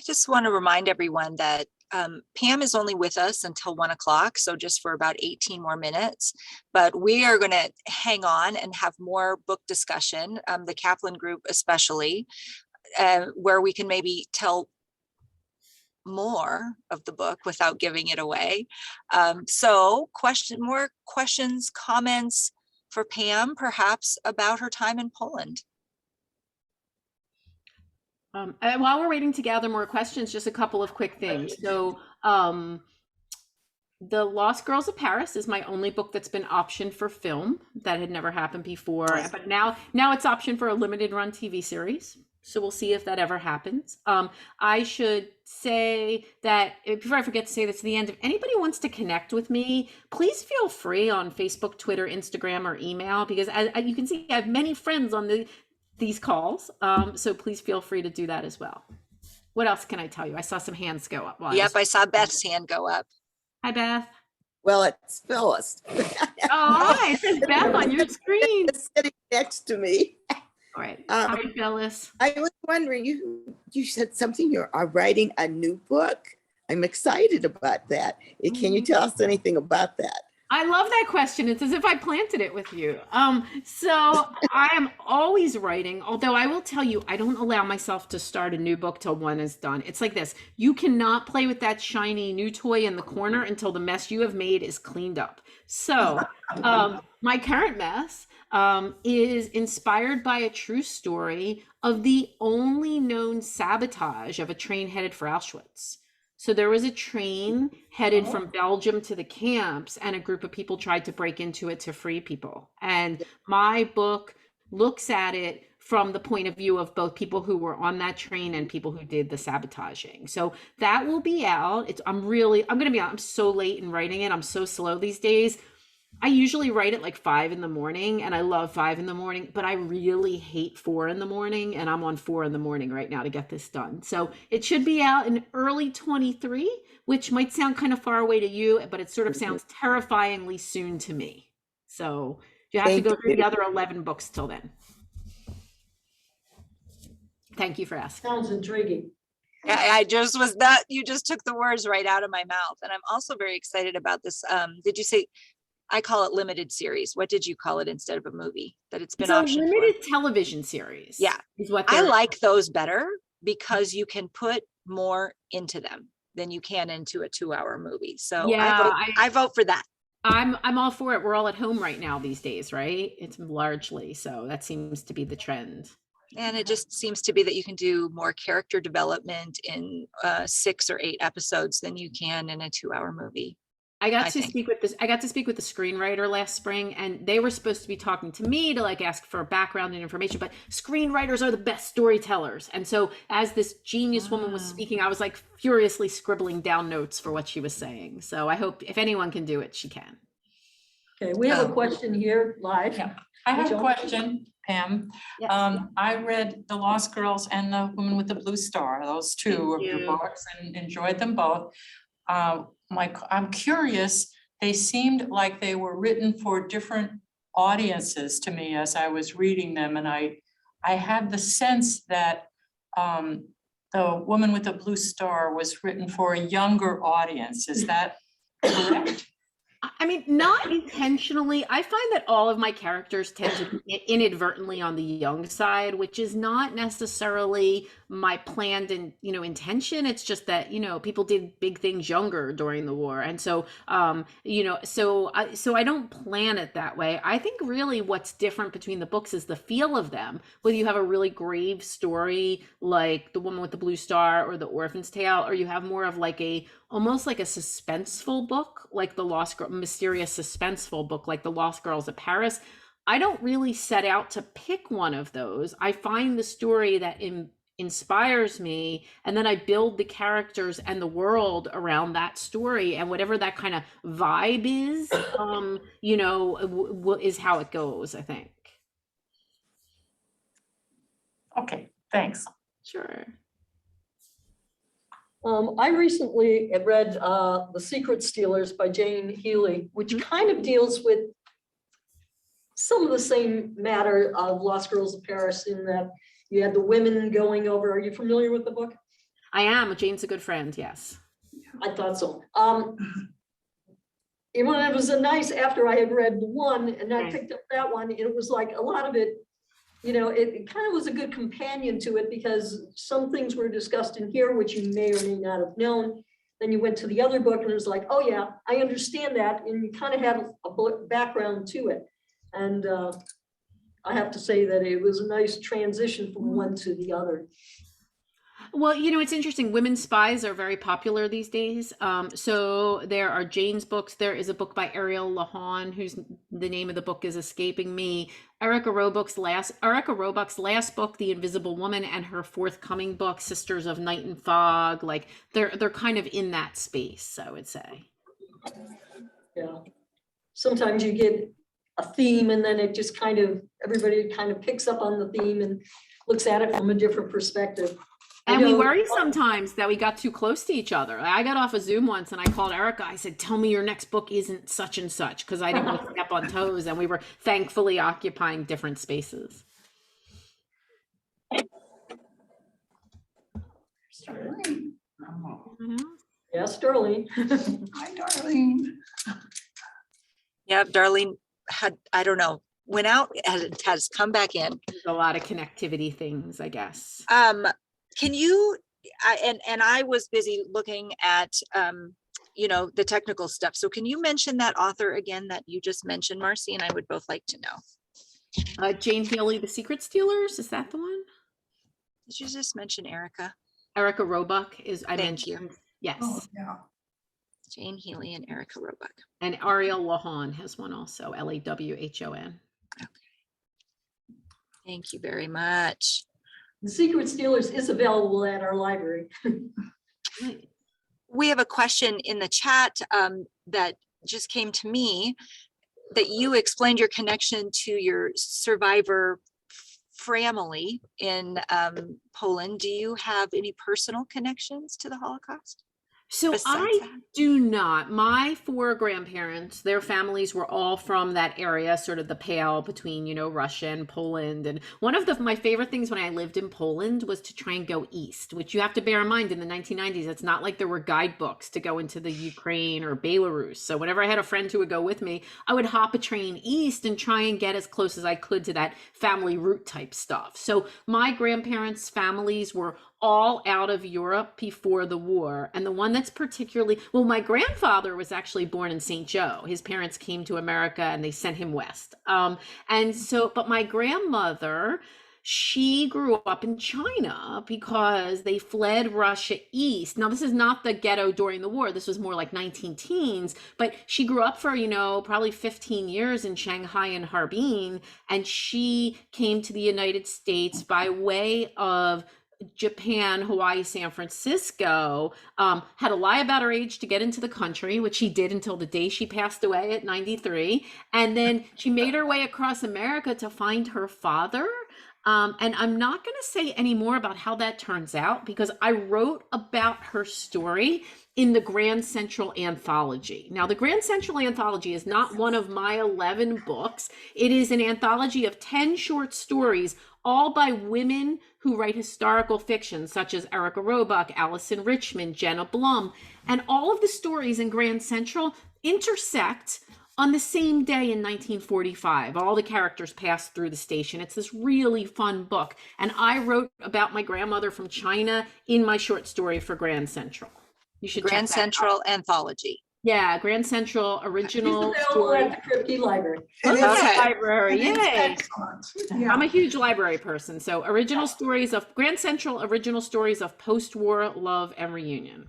just want to remind everyone that Pam is only with us until 1 o'clock, so just for about 18 more minutes, but we are going to hang on and have more book discussion, the Kaplan group especially, where we can maybe tell more of the book without giving it away. So more questions, comments for Pam, perhaps about her time in Poland. And while we're waiting to gather more questions, just a couple of quick things. So The Lost Girls of Paris is my only book that's been optioned for film. That had never happened before, but now it's optioned for a limited run TV series. So we'll see if that ever happens. I should say that, before I forget to say this at the end, if anybody wants to connect with me, please feel free on Facebook, Twitter, Instagram, or email, because as you can see, I have many friends on these calls. So please feel free to do that as well. What else can I tell you? I saw some hands go up. Yep, I saw Beth's hand go up. Hi, Beth. Well, it's Phyllis. Oh, hi, it says Beth on your screen. It's sitting next to me. All right. Hi, Phyllis. I was wondering, you said something, you are writing a new book. I'm excited about that. Can you tell us anything about that? I love that question. It's as if I planted it with you. So I am always writing, although I will tell you, I don't allow myself to start a new book till one is done. It's like this. You cannot play with that shiny new toy in the corner until the mess you have made is cleaned up. So my current mess is inspired by a true story of the only known sabotage of a train headed for Auschwitz. So there was a train headed from Belgium to the camps, and a group of people tried to break into it to free people. And my book looks at it from the point of view of both people who were on that train and people who did the sabotaging. So that will be out. I'm going to be out. I'm so late in writing it. I'm so slow these days. I usually write at like 5 a.m, and I love 5 a.m, but I really hate 4 a.m, and I'm on 4 a.m. right now to get this done. So it should be out in early 23, which might sound kind of far away to you, but it sort of sounds terrifyingly soon to me. So you have to go through the other 11 books till then. Thank you for asking. Sounds intriguing. I just was not, you just took the words right out of my mouth. And I'm also very excited about this. Did you say, I call it limited series. What did you call it instead of a movie that it's been optioned for? Limited television series. Yeah. Is what I like those better because you can put more into them than you can into a 2-hour movie. So yeah, I vote for that. I'm all for it. We're all at home right now these days, right? It's largely, so that seems to be the trend. And it just seems to be that you can do more character development in 6 or 8 episodes than you can in a 2-hour movie. I got to speak with the screenwriter last spring, and they were supposed to be talking to me to like ask for background and information, but screenwriters are the best storytellers. And so as this genius woman was speaking, I was like furiously scribbling down notes for what she was saying. So I hope if anyone can do it, she can. Okay, we have a question here live. Yeah, I have a question, Pam. Yes. I read The Lost Girls and The Woman with the Blue Star, those two of your books, and enjoyed them both. I'm curious, they seemed like they were written for different audiences to me as I was reading them. And I had the sense that The Woman with the Blue Star was written for a younger audience. Is that correct? I mean, not intentionally. I find that all of my characters tend to be inadvertently on the young side, which is not necessarily my planned and, intention. It's just that, people did big things younger during the war. And so, so I don't plan it that way. I think really what's different between the books is the feel of them. Whether you have a really grave story like The Woman with the Blue Star or The Orphan's Tale, or you have more of like almost like a suspenseful book, like mysterious suspenseful book, like The Lost Girls of Paris. I don't really set out to pick one of those. I find the story that inspires me, and then I build the characters and the world around that story, and whatever that kind of vibe is, is how it goes, I think. Okay, thanks. Sure. I recently read The Secret Stealers by Jane Healy, which kind of deals with some of the same matter of Lost Girls of Paris, in that you had the women going over. Are you familiar with the book? I am. Jane's a good friend, yes. I thought so. It was a nice, after I had read one and I picked up that one, it was like a lot of it, it kind of was a good companion to it, because some things were discussed in here which you may or may not have known. Then you went to the other book and it was like, oh yeah, I understand that. And you kind of had a background to it. And I have to say that it was a nice transition from one to the other. Well, it's interesting. Women spies are very popular these days. So there are Jane's books. There is a book by Ariel Lahan, whose the name of the book is escaping me. Erica Roebuck's last book, The Invisible Woman, and her forthcoming book, Sisters of Night and Fog. Like they're kind of in that space, I would say. Yeah. Sometimes you get a theme and then it just everybody kind of picks up on the theme and looks at it from a different perspective. And we worry sometimes that we got too close to each other. I got off a Zoom once and I called Erica. I said, tell me your next book isn't such and such, because I didn't want to step on toes. And we were thankfully occupying different spaces. Darlene. Yes, Darlene. Hi, Darlene. Yeah, Darlene went out and has come back in. There's a lot of connectivity things, I guess. Can you, I was busy looking at, the technical stuff. So can you mention that author again that you just mentioned, Marcy? And I would both like to know. Jane Healey, The Secret Stealers, is that the one? Did you just mention Erica? Erica Roebuck is, I Thank you. mentioned, yes. Oh, yeah. Jane Healey and Erica Roebuck. And Ariel Lawhon has one also, Lawhon. Thank you very much. The Secret Stealers is available at our library. Right. We have a question in the chat that just came to me, that you explained your connection to your survivor family in Poland. Do you have any personal connections to the Holocaust? So Besides I that? do not. My 4 grandparents, their families were all from that area, sort of the pale between, you know, Russia and Poland. And one of my favorite things when I lived in Poland was to try and go east, which you have to bear in mind in the 1990s. It's not like there were guidebooks to go into the Ukraine or Belarus. So whenever I had a friend who would go with me, I would hop a train east and try and get as close as I could to that family route type stuff. So my grandparents' families were all out of Europe before the war. And the one that's particularly, well, my grandfather was actually born in St. Joe. His parents came to America and they sent him west. But my grandmother, she grew up in China because they fled Russia east. Now, this is not the ghetto during the war. This was more like 19 teens, but she grew up for, you know, probably 15 years in Shanghai and Harbin. And she came to the United States by way of Japan, Hawaii, San Francisco, had to lie about her age to get into the country, which she did until the day she passed away at 93. And then she made her way across America to find her father. And I'm not going to say any more about how that turns out because I wrote about her story in the Grand Central Anthology. Now, the Grand Central Anthology is not one of my 11 books. It is an anthology of 10 short stories, all by women who write historical fiction, such as Erica Roebuck, Allison Richmond, Jenna Blum. And all of the stories in Grand Central intersect on the same day in 1945. All the characters pass through the station. It's this really fun book. And I wrote about my grandmother from China in my short story for Grand Central. You should Grand check that Central out. Anthology. Yeah, Grand Central original It's available story. at the Kripke Library. It is- Okay. Library, it is yay. excellent. Yeah. I'm a huge library person. So original stories of Grand Central, original stories of post-war love and reunion.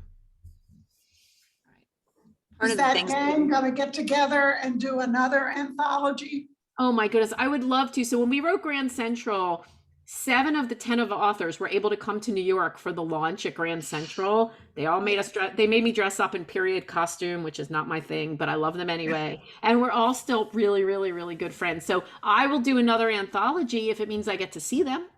One Is of the that things, gang gonna get together and do another anthology? Oh my goodness, I would love to. So when we wrote Grand Central, 7 of the 10 of authors were able to come to New York for the launch at Grand Central. They all made us they made me dress up in period costume, which is not my thing, but I love them anyway. And we're all still really, really, really good friends. So I will do another anthology if it means I get to see them.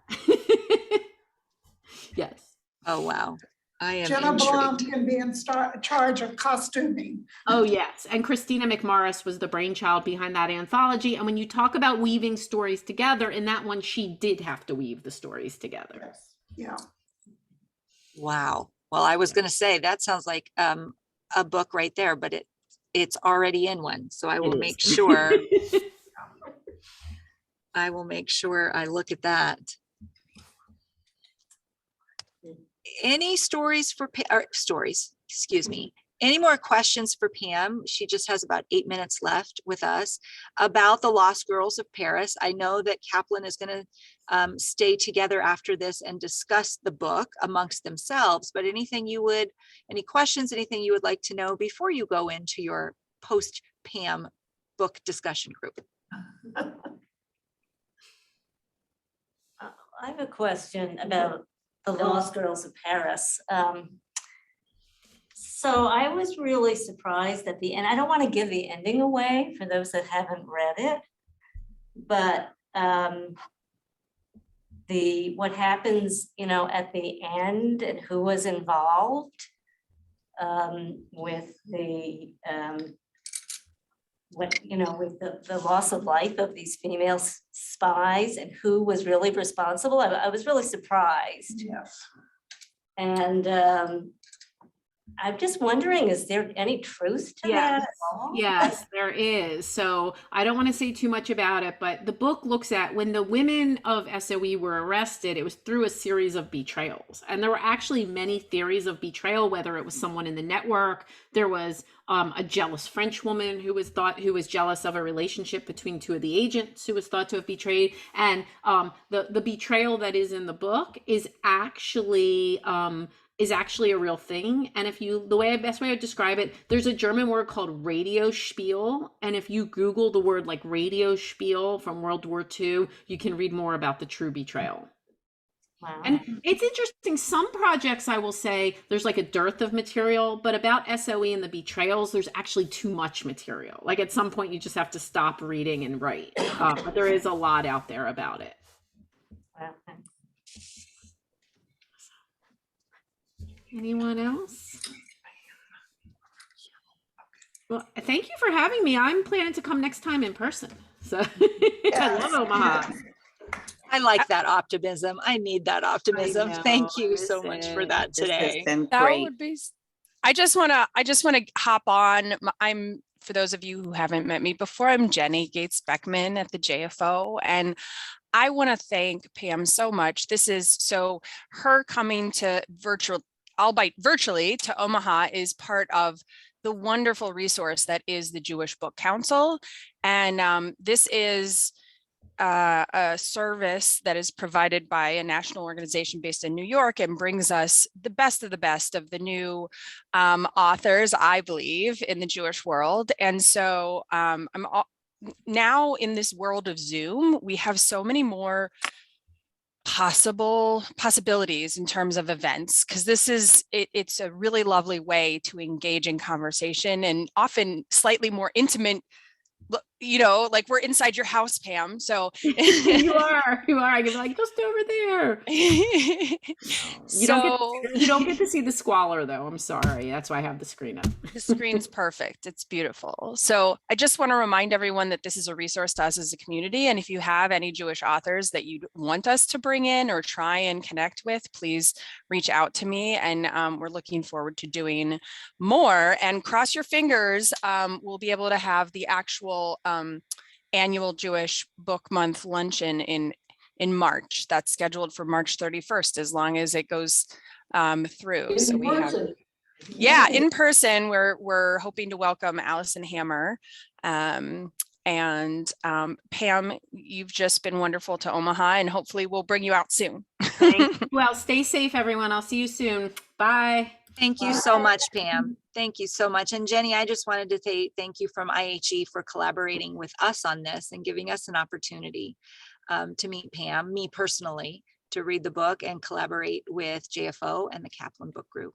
Yes. oh wow, I am Jenna Blum intrigued. can be in charge of costuming. Oh, yes. And Christina McMorris was the brainchild behind that anthology. And when you talk about weaving stories together, in that one, she did have to weave the stories together. Yes. Yeah. Wow. Well, I was going to say that sounds like a book right there, but it's already in one. So I will make sure. I will make sure I look at that. Any stories for stories? Excuse me. Any more questions for Pam? She just has about 8 minutes left with us about the Lost Girls of Paris. I know that Kaplan is going to stay together after this and discuss the book amongst themselves, but any questions, anything you would like to know before you go into your post Pam book discussion group? I have a question about the Lost Girls of Paris. So I was really surprised at the end. I don't want to give the ending away for those that haven't read it, but what happens, you know, at the end and who was involved with the the loss of life of these female spies and who was really responsible. I was really surprised. Yes. And I'm just wondering, is there any truth to that at all? Yes, there is. So I don't want to say too much about it, but the book looks at when the women of SOE were arrested, it was through a series of betrayals. And there were actually many theories of betrayal, whether it was someone in the network, there was a jealous French woman who was jealous of a relationship between two of the agents who was thought to have betrayed. And the betrayal that is in the book is actually a real thing. And if the best way I would describe it, there's a German word called radio spiel. And if you Google the word like radio spiel from World War II, you can read more about the true betrayal. Wow. And it's interesting, some projects, I will say, there's like a dearth of material, but about SOE and the betrayals, there's actually too much material. Like at some point, you just have to stop reading and write. But there is a lot out there about it. Wow. Anyone else? Well, thank you for having me. I'm planning to come next time in person. So I love Omaha. I like that optimism. I need that optimism. know, Thank you so much for that This has today. been That great. would be, I just want to hop on. For those of you who haven't met me before, I'm Jenny Gates Beckman at the JFO. And I want to thank Pam so much. Her coming to albeit virtually to Omaha is part of the wonderful resource that is the Jewish Book Council. And this is a service that is provided by a national organization based in New York and brings us the best of the new authors, I believe, in the Jewish world. And so now in this world of Zoom, we have so many more possibilities in terms of events, because it's a really lovely way to engage in conversation and often slightly more intimate, like we're inside your house, Pam. So you are. I can be like, just over there. You don't get to see the squalor though. I'm sorry. That's why I have the screen up. the screen's perfect. It's beautiful. So I just want to remind everyone that this is a resource to us as a community. And if you have any Jewish authors that you'd want us to bring in or try and connect with, please reach out to me. And we're looking forward to doing more. And cross your fingers, we'll be able to have the actual annual Jewish Book Month luncheon in March. That's scheduled for March 31st, as long as it goes through. So we have, in person. We're hoping to welcome Allison Hammer. And Pam, you've just been wonderful to Omaha, and hopefully we'll bring you out soon. Well, stay safe, everyone. I'll see you soon. Bye. Thank you so much, Pam. Thank you so much. And Jenny, I just wanted to say thank you from IHE for collaborating with us on this and giving us an opportunity to meet Pam, me personally, to read the book and collaborate with JFO and the Kaplan Book Group.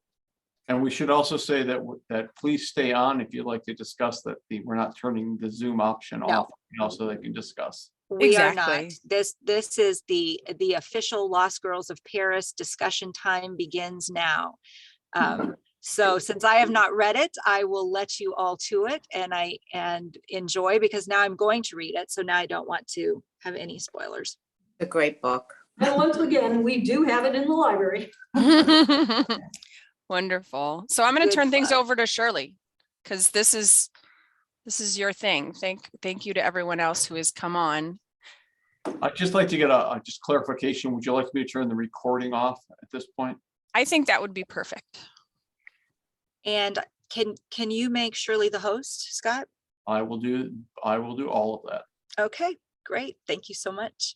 And we should also say that please stay on if you'd like to discuss that we're not turning the Zoom option off, so they can discuss. We are not. This is the official Lost Girls of Paris discussion time begins now. So since I have not read it, I will let you all to it and enjoy, because now I'm going to read it. So now I don't want to have any spoilers. A great book. And once again, we do have it in the library. Wonderful. So I'm going to Good turn things fun. over to Shirley, because this is your thing. Thank you to everyone else who has come on. I'd just like to get a just clarification. Would you like me to turn the recording off at this point? I think that would be perfect. And can you make Shirley the host, Scott? I will do all of that. Okay, great. Thank you so much.